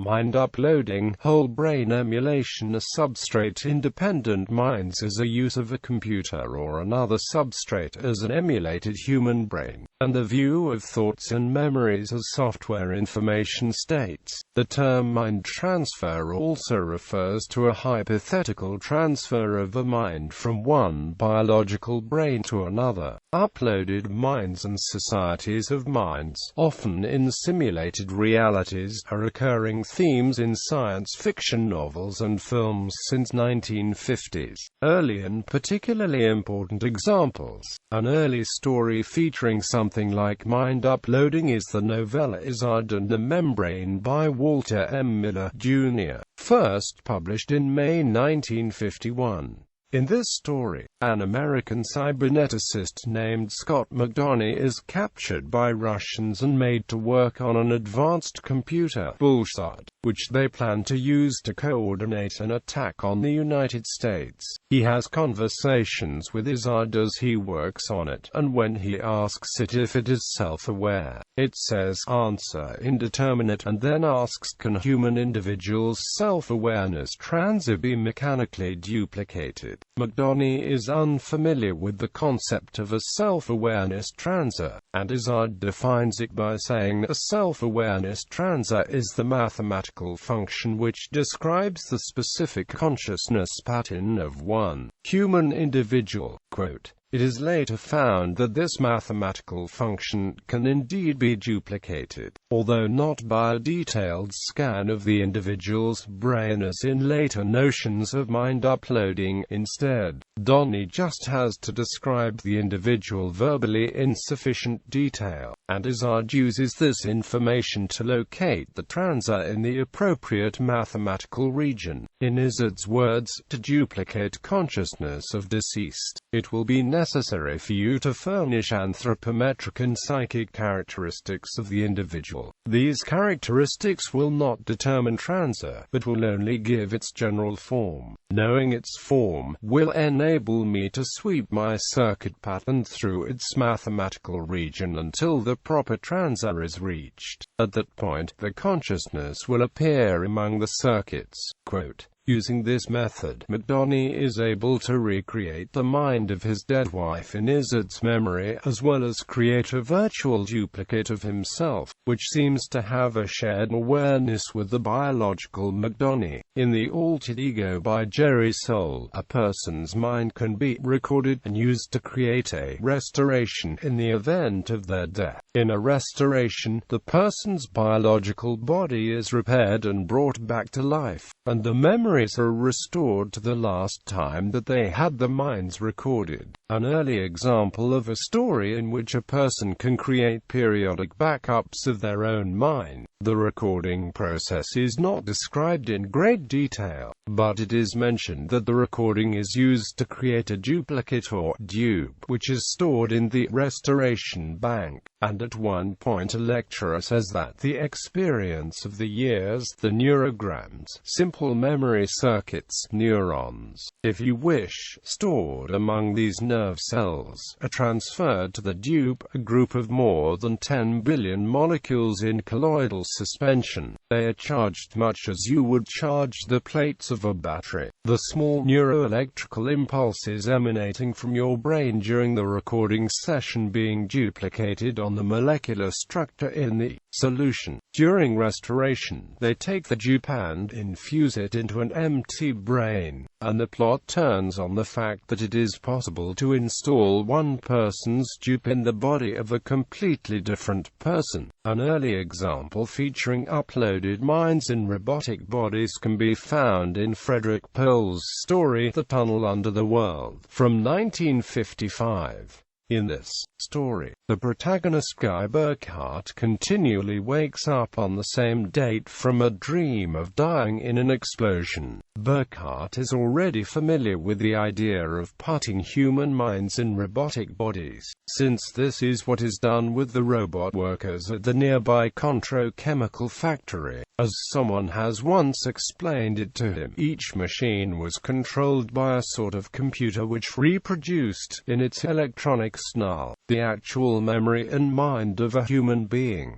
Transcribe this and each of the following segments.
mind uploading, whole brain emulation. A substrate-independent minds is a use of a computer or another substrate as an emulated human brain, and the view of thoughts and memories as software information states. The term mind transfer also refers to a hypothetical transfer of a mind from one biological brain to another. Uploaded minds and societies of minds, often in simulated realities, are recurring themes in science fiction novels and films since 1950s. Early and particularly important examples. An early story featuring something like mind uploading is the novella Izzard and the Membrane by Walter M. Miller, Jr., first published in May 1951. In this story, an American cyberneticist named Scott McDonough is captured by Russians and made to work on an advanced computer, Bullshot, which they plan to use to coordinate an attack on the United States. He has conversations with Izzard as he works on it, and when he asks it if it is self-aware, it says, answer indeterminate, and then asks, can human individuals' self-awareness transit be mechanically duplicated? McDonough is unfamiliar with the concept of a self-awareness transfer, and Izzard defines it by saying a self-awareness transfer is the mathematical function which describes the specific consciousness pattern of one human individual. Quote, it is later found that this mathematical function can indeed be duplicated, although not by a detailed scan of the individual's brain as in later notions of mind uploading. Instead, Donnie just has to describe the individual verbally in sufficient detail, and Izzard uses this information to locate the transfer in the appropriate mathematical region. In Izzard's words, to duplicate consciousness of deceased, it will be necessary for you to furnish anthropometric and psychic characteristics of the individual. These characteristics will not determine transfer, but will only give its general form. Knowing its form will enable me to sweep my circuit pattern through its mathematical region until the proper transfer is reached. At that point, the consciousness will appear among the circuits. Quote, using this method, McDonough is able to recreate the mind of his dead wife in Izzard's memory, as well as create a virtual duplicate of himself, which seems to have a shared awareness with the biological McDonough. In The Altered Ego by Jerry Soule, a person's mind can be recorded and used to create a restoration in the event of their death. In a restoration, the person's biological body is repaired and brought back to life, and the memories are restored to the last time that they had the minds recorded. An early example of a story in which a person can create periodic backups of their own mind. The recording process is not described in great detail, but it is mentioned that the recording is used to create a duplicate or dupe, which is stored in the restoration bank. And at one point a lecturer says that the experience of the years, the neurograms, simple memory circuits, neurons, if you wish, stored among these nerve cells, are transferred to the dupe, a group of more than 10 billion molecules in colloidal suspension. They are charged much as you would charge the plates of a battery. The small neuroelectrical impulses emanating from your brain during the recording session being duplicated on the molecular structure in the solution. During restoration, they take the dupe and infuse it into an empty brain, and the plot turns on the fact that it is possible to install one person's dupe in the body of a completely different person. An early example featuring uploaded minds in robotic bodies can be found in Frederick Pohl's story The Tunnel Under the World, from 1955. In this story, the protagonist Guy Burkhart continually wakes up on the same date from a dream of dying in an explosion. Burkhart is already familiar with the idea of putting human minds in robotic bodies, since this is what is done with the robot workers at the nearby Contro chemical factory. As someone has once explained it to him, each machine was controlled by a sort of computer which reproduced, in its electronic snarl, the actual memory and mind of a human being.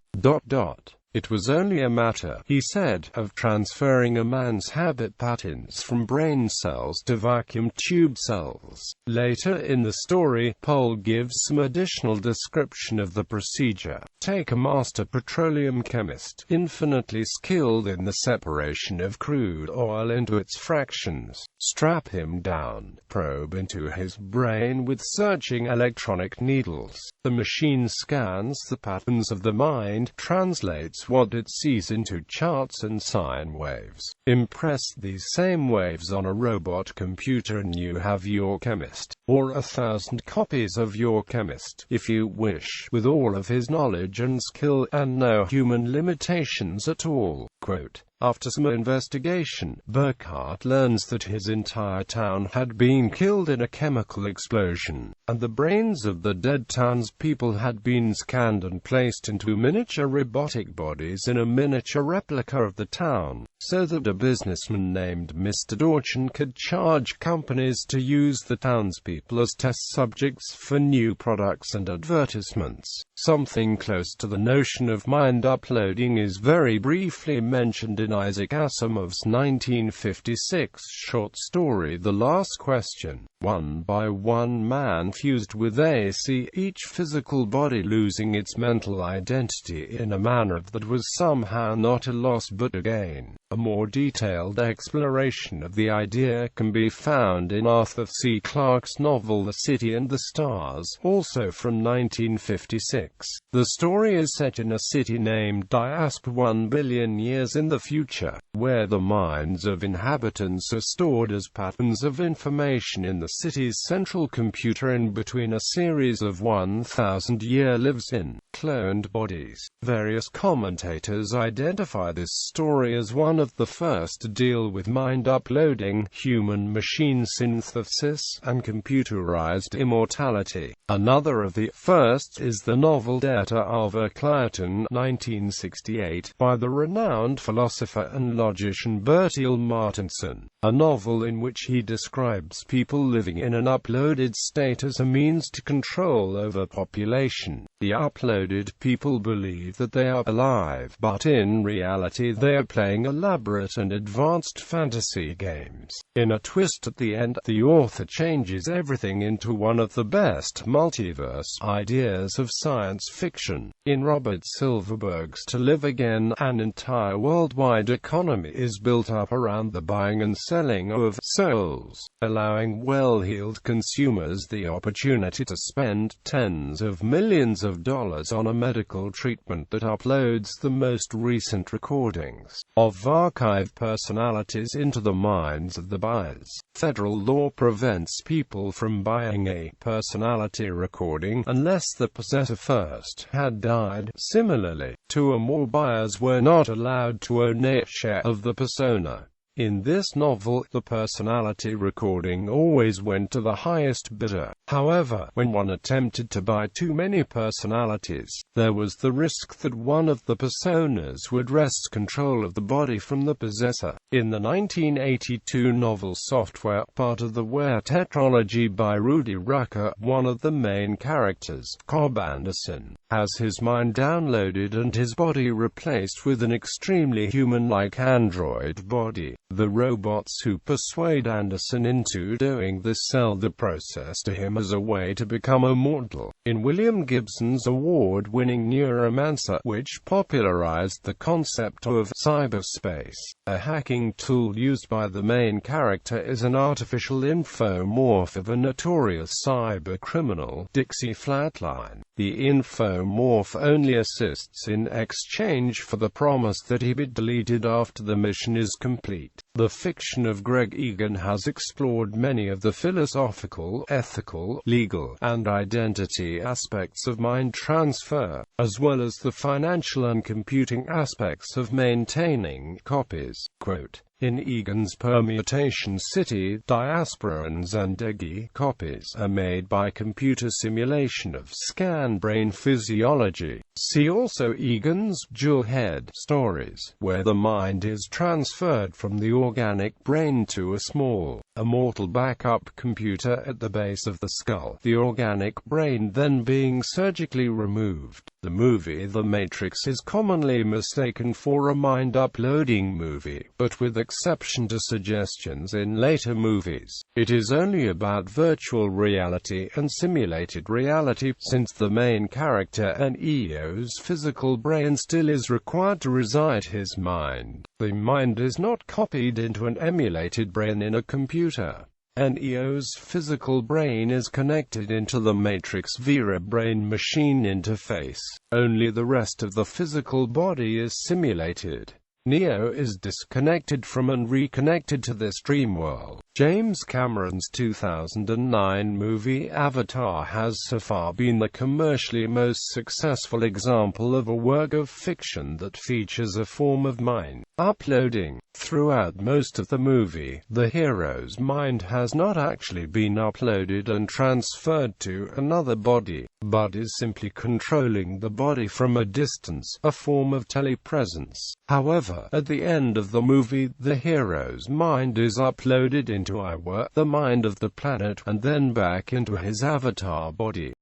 It was only a matter, he said, of transferring a man's habit patterns from brain cells to vacuum tube cells. Later in the story, Pohl gives some additional description of the procedure. Take a master petroleum chemist, infinitely skilled in the separation of crude oil into its fractions. Strap him down, probe into his brain with searching electronic needles. The machine scans the patterns of the mind, translates what it sees into charts and sine waves. Impress these same waves on a robot computer and you have your chemist, or 1,000 copies of your chemist, if you wish, with all of his knowledge and skill, and no human limitations at all. Quote, after some investigation, Burkhardt learns that his entire town had been killed in a chemical explosion, and the brains of the dead townspeople had been scanned and placed into miniature robotic bodies in a miniature replica of the town, so that a businessman named Mr. Dorchin could charge companies to use the townspeople as test subjects for new products and advertisements. Something close to the notion of mind uploading is very briefly mentioned in Isaac Asimov's 1956 short story The Last Question. One by one man fused with AC, each physical body losing its mental identity in a manner that was somehow not a loss but a gain. A more detailed exploration of the idea can be found in Arthur C. Clarke's novel The City and the Stars, also from 1956. The story is set in a city named Diasp 1 billion years in the future, where the minds of inhabitants are stored as patterns of information in the city's central computer in between a series of 1,000-year lives-in, cloned bodies. Various commentators identify this story as one of the first to deal with mind uploading, human-machine synthesis, and computerized immortality. Another of the first is the novel Data of Clayton, 1968, by the renowned philosopher and logician Bertil Martinson, a novel in which he describes people living in an uploaded state as a means to control over population. The uploaded people believe that they are alive, but in reality they are playing elaborate and advanced fantasy games. In a twist at the end, the author changes everything into one of the best multiverse ideas of science fiction. In Robert Silverberg's To Live Again, an entire worldwide economy is built up around the buying and selling of souls, allowing well-heeled consumers the opportunity to spend tens of millions of dollars on a medical treatment that uploads the most recent recordings of archive personalities into the minds of the buyers. Federal law prevents people from buying a personality recording unless the possessor first had died. Similarly, two or more buyers were not allowed to own a share of the persona. In this novel, the personality recording always went to the highest bidder. However, when one attempted to buy too many personalities, there was the risk that one of the personas would wrest control of the body from the possessor. In the 1982 novel Software, part of the Ware tetralogy by Rudy Rucker, one of the main characters, Cobb Anderson, has his mind downloaded and his body replaced with an extremely human-like android body. The robots who persuade Anderson into doing this sell the process to him as a way to become immortal. In William Gibson's award-winning Neuromancer, which popularized the concept of cyberspace, a hacking tool used by the main character is an artificial infomorph of a notorious cybercriminal, Dixie Flatline. The infomorph only assists in exchange for the promise that he be deleted after the mission is complete. The fiction of Greg Egan has explored many of the philosophical, ethical, legal, and identity aspects of mind transfer, as well as the financial and computing aspects of maintaining copies. Quote, In Egan's permutation city, diasporans and DEGI copies are made by computer simulation of scanned brain physiology. See also Egan's dual head stories, where the mind is transferred from the organic brain to a small, immortal backup computer at the base of the skull, the organic brain then being surgically removed. The movie The Matrix is commonly mistaken for a mind-uploading movie, but with exception to suggestions in later movies, it is only about virtual reality and simulated reality, since the main character Neo's physical brain still is required to reside his mind. The mind is not copied into an emulated brain in a computer. Neo's physical brain is connected into the Matrix via brain-machine interface. Only the rest of the physical body is simulated. Neo is disconnected from and reconnected to this dream world. James Cameron's 2009 movie Avatar has so far been the commercially most successful example of a work of fiction that features a form of mind uploading. Throughout most of the movie, the hero's mind has not actually been uploaded and transferred to another body, but is simply controlling the body from a distance, a form of telepresence. However, at the end of the movie, the hero's mind is uploaded into Iwa, the mind of the planet, and then back into his avatar body.